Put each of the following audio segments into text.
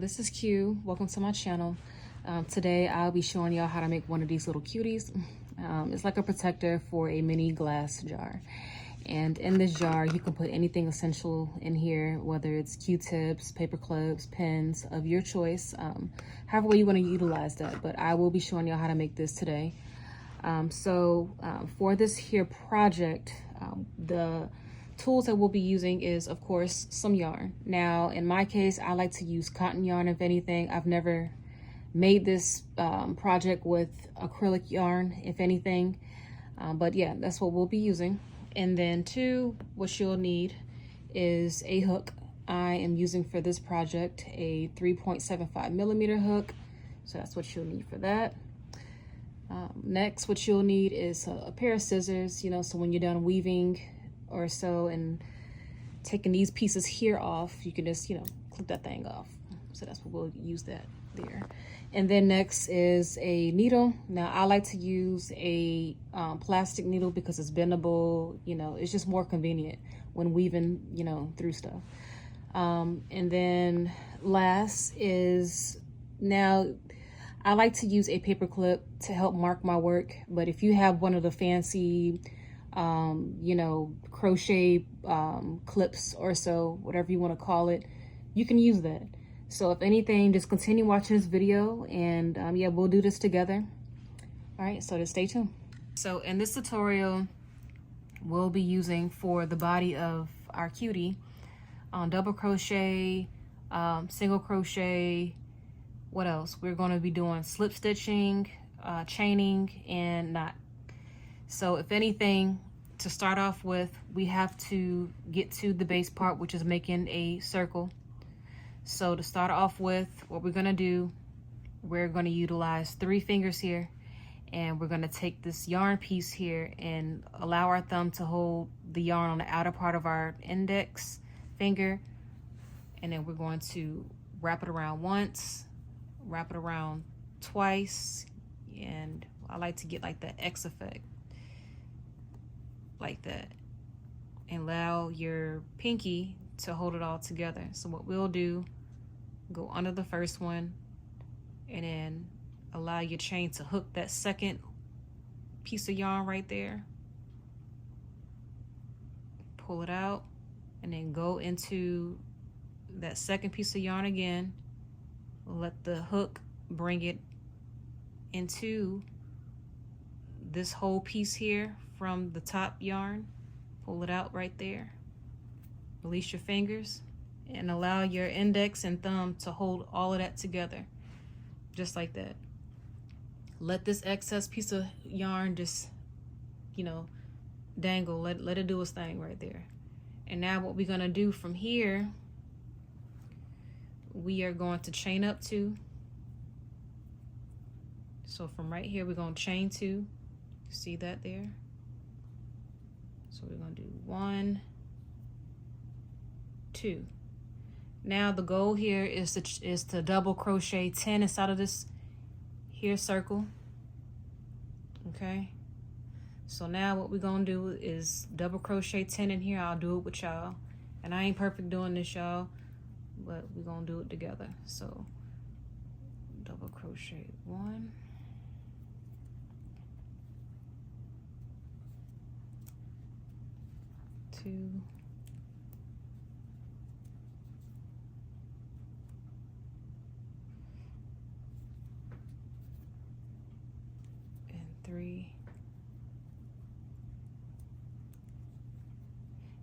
this is Q. Welcome to my channel. Today I'll be showing y'all how to make one of these little cuties. It's like a protector for a mini glass jar. And in this jar, you can put anything essential in here, whether it's Q-tips, paper clips, pens of your choice, however way you want to utilize that. But I will be showing y'all how to make this today. For this here project, the tools that we'll be using is, of course, some yarn. Now, in my case, I like to use cotton yarn, if anything. I've never made this project with acrylic yarn, if anything. But yeah, that's what we'll be using. And then two, what you'll need is a hook. I am using for this project a 3.75 millimeter hook. So that's what you'll need for that. Next, what you'll need is a pair of scissors, so when you're done weaving or so and taking these pieces here off, you can just, clip that thing off. So that's what we'll use that there. And then next is a needle. Now I like to use a plastic needle because it's bendable, it's just more convenient when weaving, through stuff. And then last is, now I like to use a paper clip to help mark my work, but if you have one of the fancy crochet clips or so, whatever you want to call it, you can use that. So if anything, just continue watching this video and yeah, we'll do this together. All right, so just stay tuned. So in this tutorial, we'll be using for the body of our cutie double crochet, single crochet. What else? We're going to be doing slip stitching, chaining, and knot. So if anything, to start off with, we have to get to the base part, which is making a circle. So to start off with, what we're gonna do, we're gonna utilize 3 fingers here, and we're gonna take this yarn piece here and allow our thumb to hold the yarn on the outer part of our index finger. And then we're going to wrap it around once, wrap it around twice, and I like to get like the X effect. Like that, and allow your pinky to hold it all together. So what we'll do, go under the first one and then allow your chain to hook that second piece of yarn right there, pull it out, and then go into that second piece of yarn again, let the hook bring it into this whole piece here from the top yarn, pull it out right there, release your fingers, and allow your index and thumb to hold all of that together, just like that. Let this excess piece of yarn just, dangle, let it do its thing right there. And now what we're gonna do from here, we are going to chain up 2. So from right here, we're gonna chain 2, see that there? So we're gonna do 1, 2. Now the goal here is to double crochet 10 inside of this here circle. Okay. So now what we're gonna do is double crochet 10 in here. I'll do it with y'all, and I ain't perfect doing this, y'all, but we're gonna do it together. So double crochet 1. 2, and 3.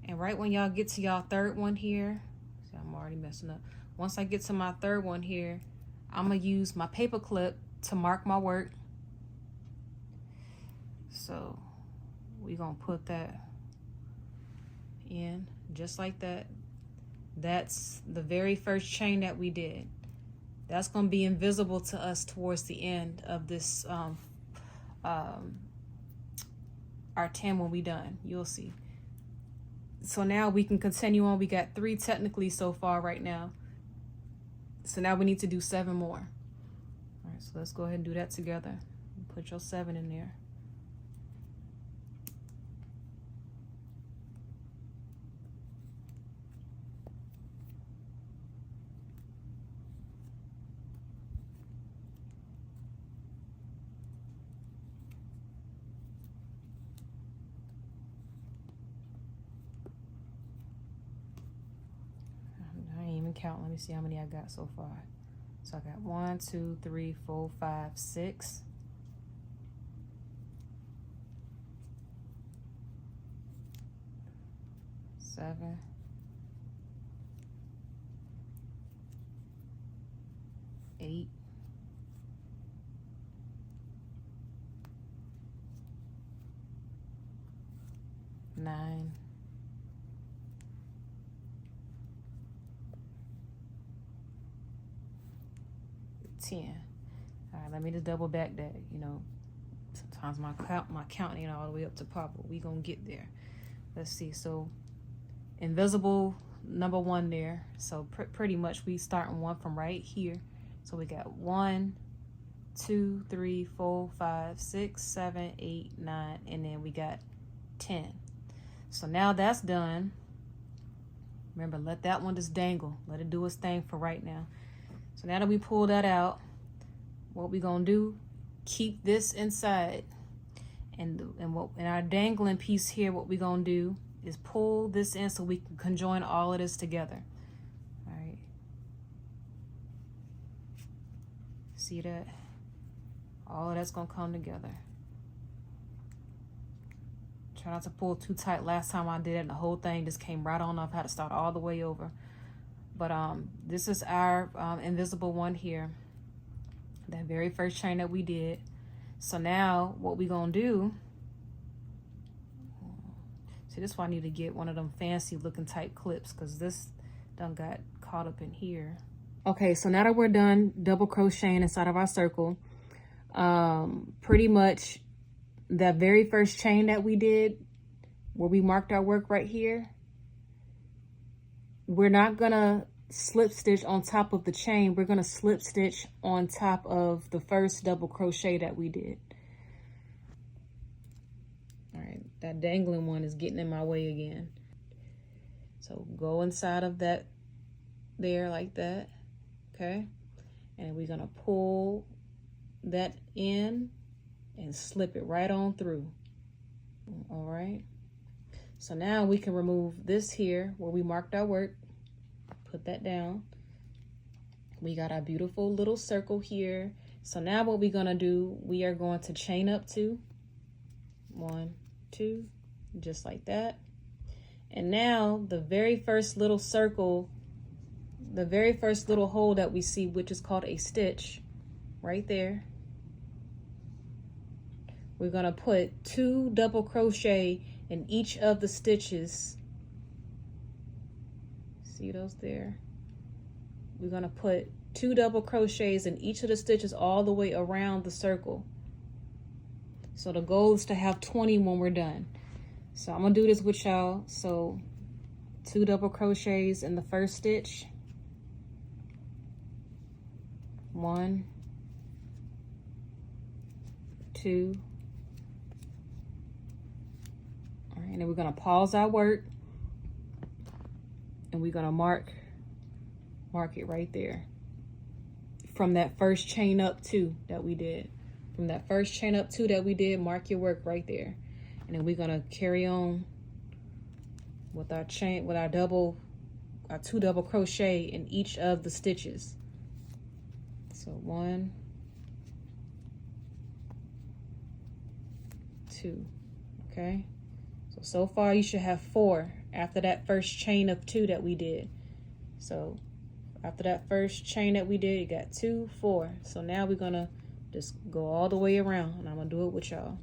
And right when y'all get to y'all third one here, see, I'm already messing up. Once I get to my third one here, I'm gonna use my paper clip to mark my work. So we're gonna put that in just like that. That's the very first chain that we did. That's going to be invisible to us towards the end of this our 10 when we done. You'll see. So now we can continue on. We got 3 technically so far right now. So now we need to do 7 more. All right, so let's go ahead and do that together. Put your 7 in there. count. Let me see how many I got so far. So I got 1, 2, 3, 4, 5, 6. 7. 8. 9. 10. All right, let me just double back that. You know, sometimes my count ain't all the way up to par, but we gonna get there. Let's see. So invisible number 1 there. So pretty much we starting 1 from right here. So we got 1, 2, 3, 4, 5, 6, 7, 8, 9, and then we got 10. So now that's done. Remember, let that one just dangle. Let it do its thing for right now. So now that we pull that out, what we gonna do, keep this inside. And our dangling piece here, what we gonna do is pull this in so we can conjoin all of this together. All right. See that? All of that's gonna come together. Try not to pull too tight. Last time I did it, and the whole thing just came right on off. I had to start all the way over. But this is our invisible one here. That very first chain that we did. So now what we gonna do, see, this is why I need to get one of them fancy looking type clips, because this done got caught up in here. Okay, so now that we're done double crocheting inside of our circle, pretty much that very first chain that we did, where we marked our work right here, we're not gonna slip stitch on top of the chain. We're gonna slip stitch on top of the first double crochet that we did. All right, that dangling one is getting in my way again. So go inside of that there like that, okay? And we're gonna pull that in and slip it right on through. All right, so now we can remove this here where we marked our work. Put that down. We got our beautiful little circle here. So now what we're gonna do, we are going to chain up 2, 1, 2, just like that. And now the very first little circle, the very first little hole that we see, which is called a stitch, right there, we're gonna put 2 double crochet in each of the stitches. See those there? We're gonna put 2 double crochets in each of the stitches all the way around the circle. So the goal is to have 20 when we're done. So I'm gonna do this with y'all. So 2 double crochets in the first stitch. 1, 2. All right, and then we're gonna pause our work. And we're gonna mark it right there from that first chain up 2 that we did. From that first chain up 2 that we did, mark your work right there. And then we're gonna carry on with our chain, with our 2 double crochet in each of the stitches. So 1, 2, okay? So far you should have 4 after that first chain of 2 that we did. So after that first chain that we did, you got 2, 4. So now we're gonna just go all the way around, and I'm gonna do it with y'all.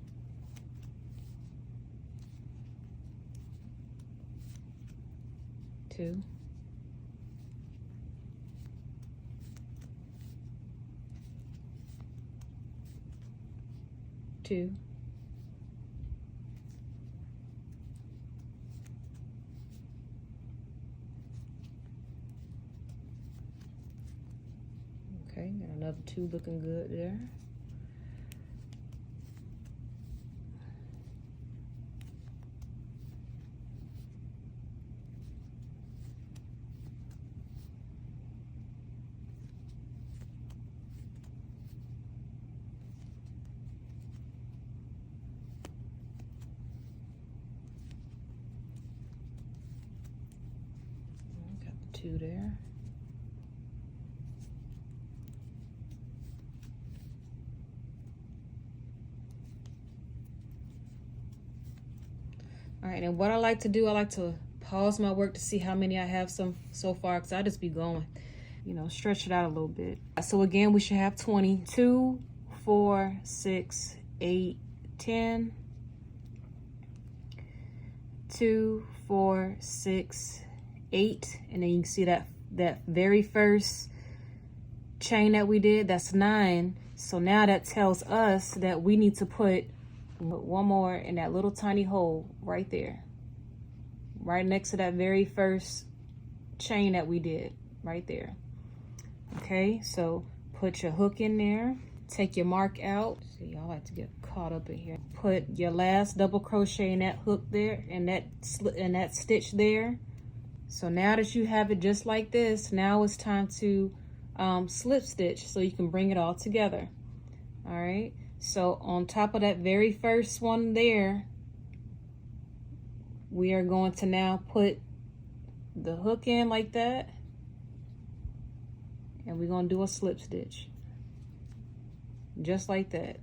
Two. 2. Okay, got another 2 looking good there. Got the 2 there. All right, and what I like to do, I like to pause my work to see how many I have so far, because I just be going, you know, stretch it out a little bit. So again, we should have 20. 2, 4, 6, 8, 10. 2, 4, 6, 8, and then you can see that very first chain that we did, that's 9. So now that tells us that we need to put one more in that little tiny hole right there, right next to that very first chain that we did right there. Okay, so put your hook in there, take your mark out. See, y'all like to get caught up in here. Put your last double crochet in that hook there, and that stitch there. So now that you have it just like this, now it's time to slip stitch so you can bring it all together. All right, so on top of that very first one there, we are going to now put the hook in like that, and we're going to do a slip stitch just like that.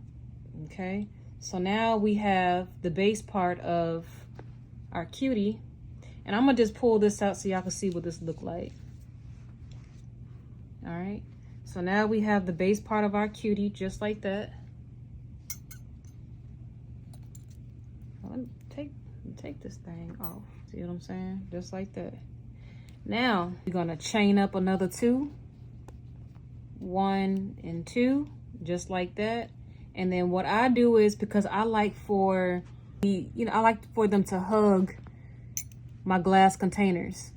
Okay, so now we have the base part of our cutie, and I'm gonna just pull this out so y'all can see what this look like. All right, so now we have the base part of our cutie just like that. Let me take this thing off. See what I'm saying? Just like that. Now we're gonna chain up another 2, 1 and 2, just like that. And then what I do is, because I like for I like for them to hug my glass containers.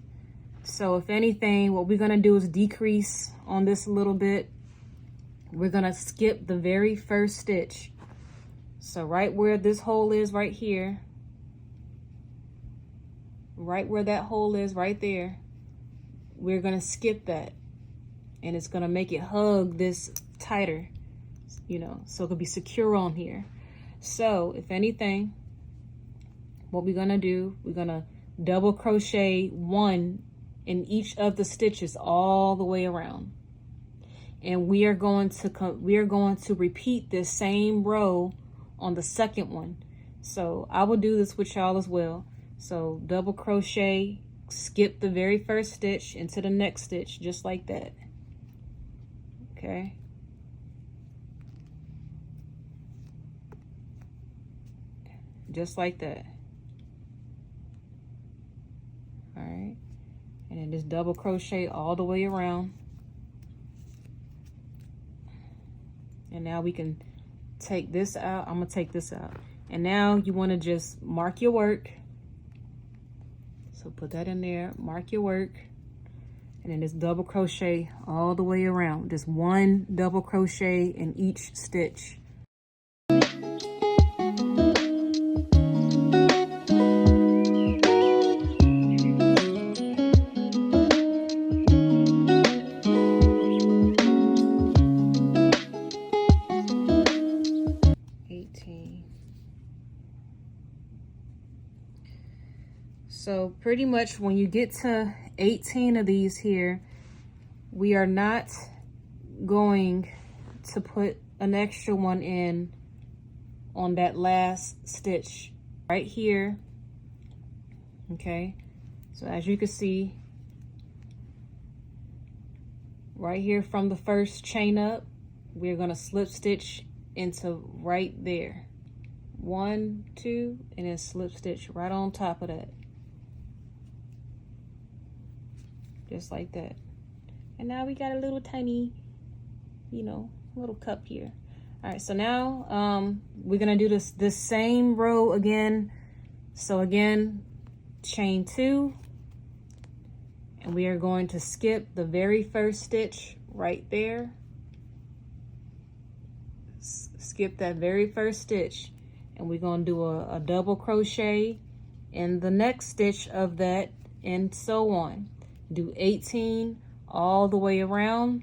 So if anything, what we're gonna do is decrease on this a little bit. We're gonna skip the very first stitch. So right where this hole is right here, right where that hole is right there, we're gonna skip that. And it's gonna make it hug this tighter, you know, so it could be secure on here. So if anything, what we're gonna do, we're gonna double crochet 1 in each of the stitches all the way around. And we are going to repeat this same row on the second one. So I will do this with y'all as well. So double crochet, skip the very first stitch into the next stitch, just like that. Okay. Just like that. All right, and then just double crochet all the way around. And now we can take this out. I'm gonna take this out. And now you wanna just mark your work. So put that in there, mark your work. And then just double crochet all the way around. Just 1 double crochet in each stitch. So pretty much when you get to 18 of these here, we are not going to put an extra one in on that last stitch right here. Okay, so as you can see right here from the first chain up, we're going to slip stitch into right there. 1, 2, and then slip stitch right on top of that. Just like that. And now we got a little tiny, you know, little cup here. All right, so now we're gonna do this same row again. So again, chain 2, and we are going to skip the very first stitch right there. Skip that very first stitch, and we're gonna do a double crochet in the next stitch of that, and so on. Do 18 all the way around,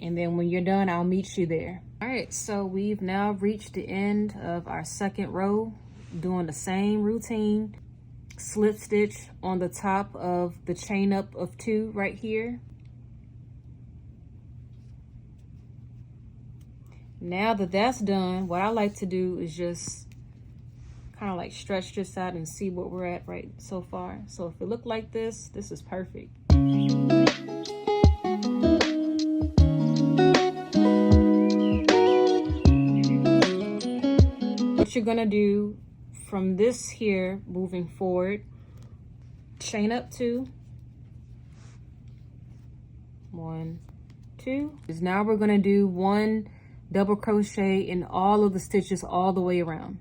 and then when you're done, I'll meet you there. All right, so we've now reached the end of our second row, doing the same routine. Slip stitch on the top of the chain up of 2 right here. Now that that's done, what I like to do is just kind of like stretch this out and see what we're at right so far. So if it looked like this is perfect. What you're gonna do from this here moving forward, chain up 2, 1, 2. Is now we're gonna do 1 double crochet in all of the stitches all the way around.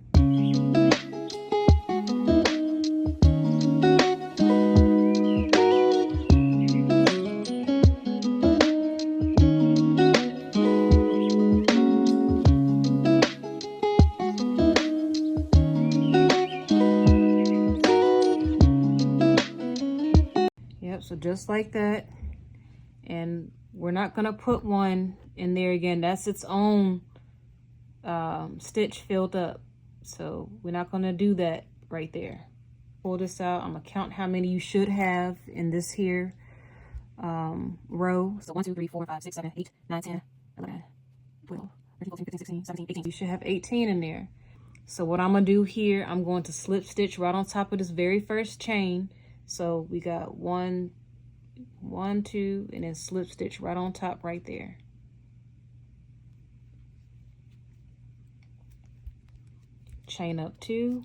Yep, so just like that. And we're not gonna put 1 in there again. That's its own stitch filled up. So we're not gonna do that right there. Pull this out. I'm gonna count how many you should have in this here row. So 1, 2, 3, 4, 5, 6, 7, 8, 9, 10, 11, 12, 13, 14, 15, 16, 17, 18. You should have 18 in there. So what I'm gonna do here, I'm going to slip stitch right on top of this very first chain. So we got 1, 2, and then slip stitch right on top right there. Chain up 2.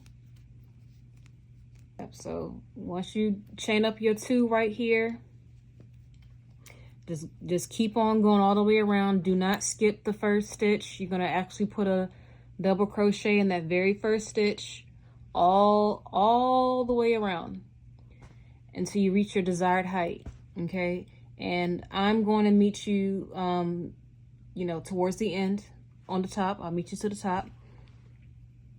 So once you chain up your 2 right here, just keep on going all the way around. Do not skip the first stitch. You're gonna actually put a double crochet in that very first stitch all the way around until you reach your desired height. Okay, and I'm going to meet you you know, towards the end on the top. I'll meet you to the top,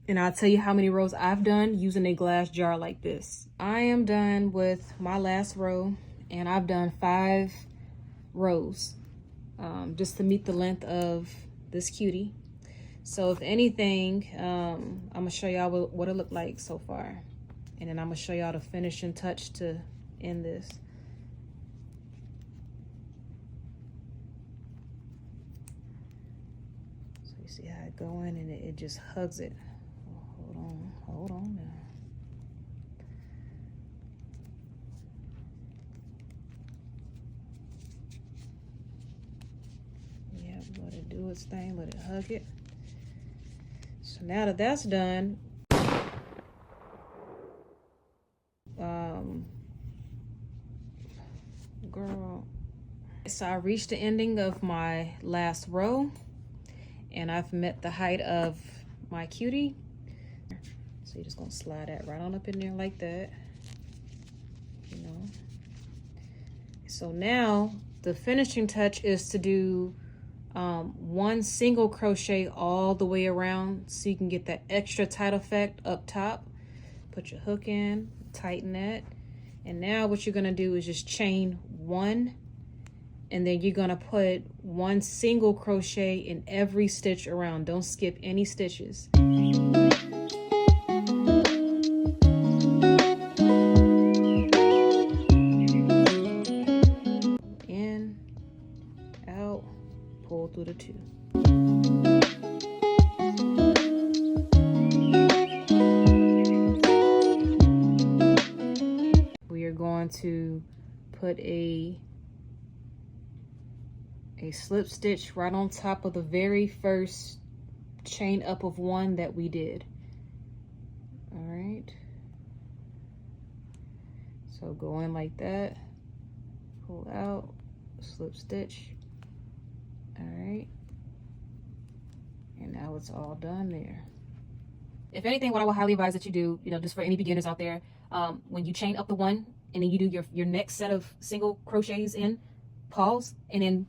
and I'll tell you how many rows I've done using a glass jar like this. I am done with my last row, and I've done 5 rows just to meet the length of this cutie. So if anything, I'm gonna show y'all what it looked like so far, and then I'm gonna show y'all the finishing touch to end this. So you see how it going, and it just hugs it. Hold on now. Yeah, let it do its thing, let it hug it. So now that that's done, girl. So I reached the ending of my last row, and I've met the height of my cutie. So you're just gonna slide that right on up in there like that, you know. So now the finishing touch is to do 1 single crochet all the way around, so you can get that extra tight effect up top. Put your hook in, tighten that, and now what you're gonna do is just chain 1, and then you're gonna put 1 single crochet in every stitch around. Don't skip any stitches. In, out, pull through the 2. We are going to put a slip stitch right on top of the very first chain up of 1 that we did. All right, so go in like that, pull out, slip stitch. All right, and now it's all done there. If anything, what I would highly advise that you do, you know, just for any beginners out there, when you chain up the 1 and then you do your next set of single crochets in, pause, and then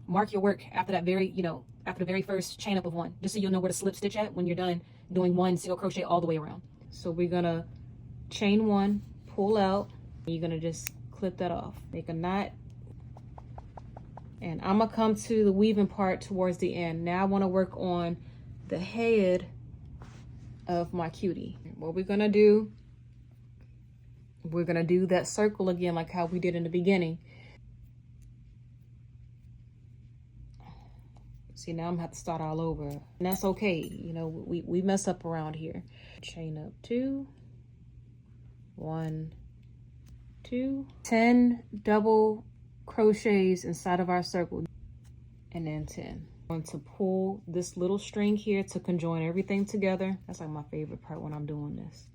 mark your work after that very, you know, after the very first chain up of 1, just so you'll know where to slip stitch at when you're done doing 1 single crochet all the way around. So we're gonna chain 1, pull out, and you're gonna just clip that off, make a knot, and I'm gonna come to the weaving part towards the end. Now I want to work on the head of my cutie. What we're gonna do that circle again, like how we did in the beginning. See, now I'm gonna have to start all over, and that's okay. You know, we mess up around here. Chain up 2, 1, 2, 10 double crochets inside of our circle, and then 10. I'm going to pull this little string here to conjoin everything together. That's like my favorite part when I'm doing this.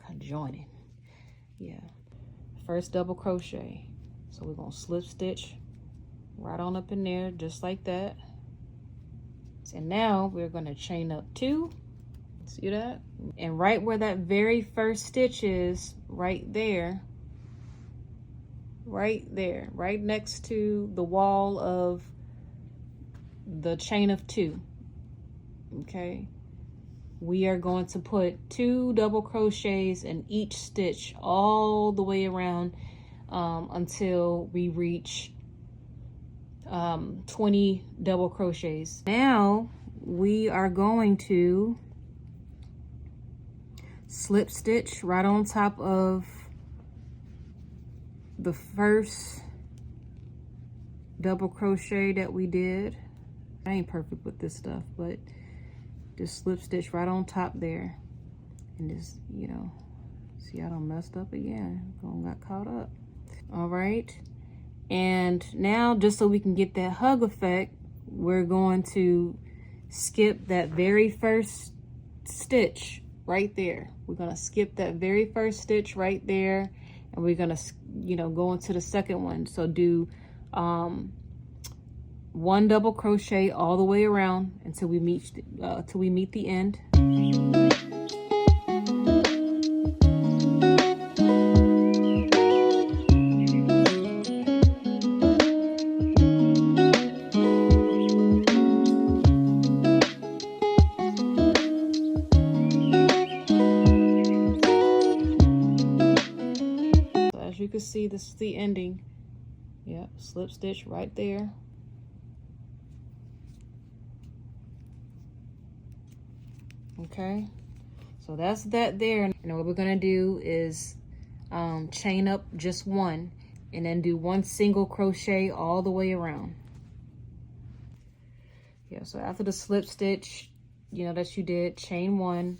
Conjoining. Yeah. First double crochet. So we're going to slip stitch right on up in there, just like that. And now we're going to chain up 2. See that? And right where that very first stitch is, right there, right next to the wall of the chain of 2, okay, we are going to put 2 double crochets in each stitch all the way around until we reach 20 double crochets. Now we are going to slip stitch right on top of the first double crochet that we did. I ain't perfect with this stuff, but just slip stitch right on top there, and just, you know, see, I done messed up again. Got caught up. All right, and now just so we can get that hug effect, we're going to skip that very first stitch right there. We're gonna skip that very first stitch right there, and we're gonna, you know, go into the second one. So do 1 double crochet all the way around until we meet the end. So as you can see, this is the ending. Yep, slip stitch right there. Okay, so that's that there. And what we're gonna do is chain up just 1, and then do 1 single crochet all the way around. Yeah, so after the slip stitch, you know, that you did, chain 1,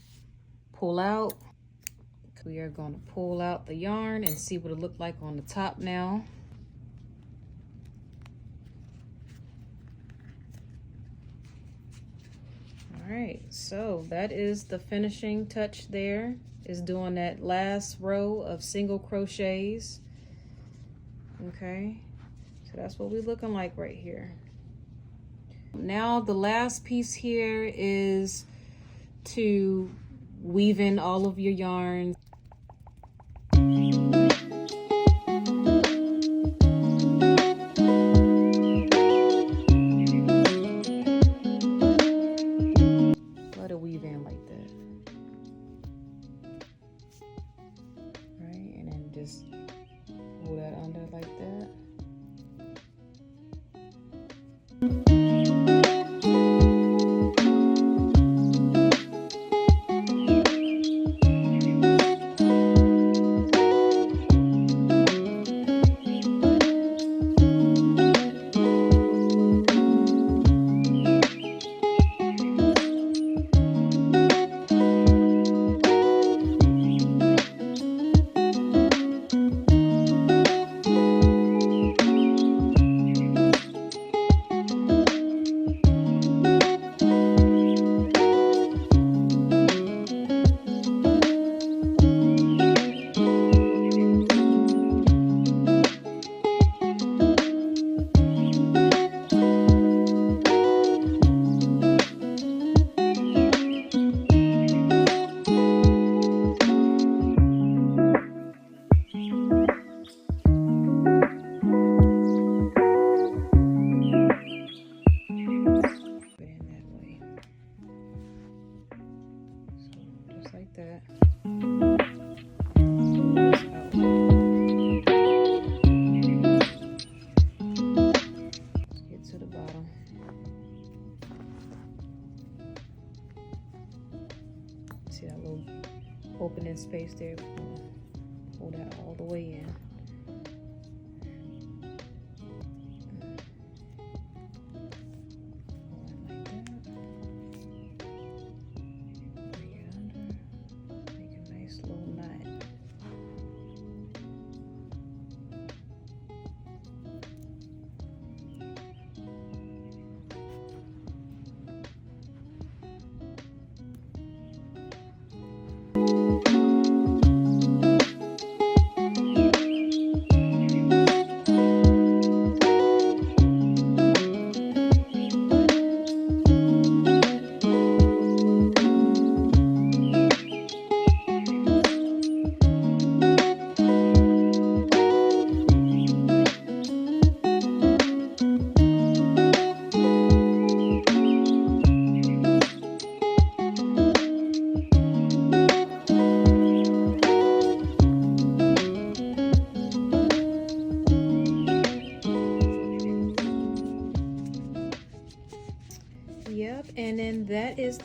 pull out. We are going to pull out the yarn and see what it looked like on the top now. All right, so that is the finishing touch there, is doing that last row of single crochets. Okay, so that's what we're looking like right here. Now the last piece here is to weave in all of your yarns. Pull that under like that. That. Let's get to the bottom. See that little opening space there? Pull that all the way in.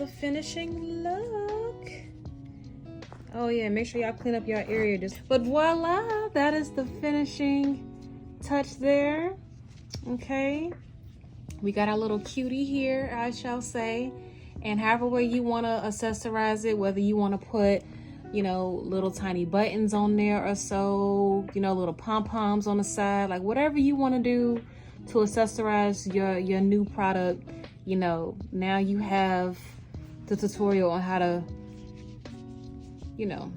the finishing look. Oh yeah, make sure y'all clean up your area. But voila, that is the finishing touch there. Okay, we got our little cutie here, I shall say. And however way you want to accessorize it, whether you want to put, you know, little tiny buttons on there or so, you know, little pom-poms on the side, like whatever you want to do to accessorize your new product, you know, now you have the tutorial on how to, you know,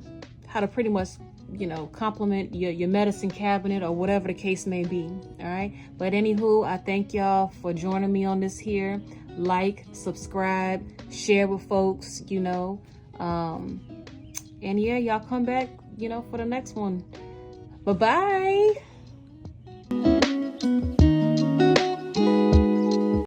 how to pretty much, you know, complement your medicine cabinet or whatever the case may be. All right, but anywho, I thank y'all for joining me on this here. Like, subscribe, share with folks, you know, and yeah, y'all come back, you know, for the next one. Bye-bye.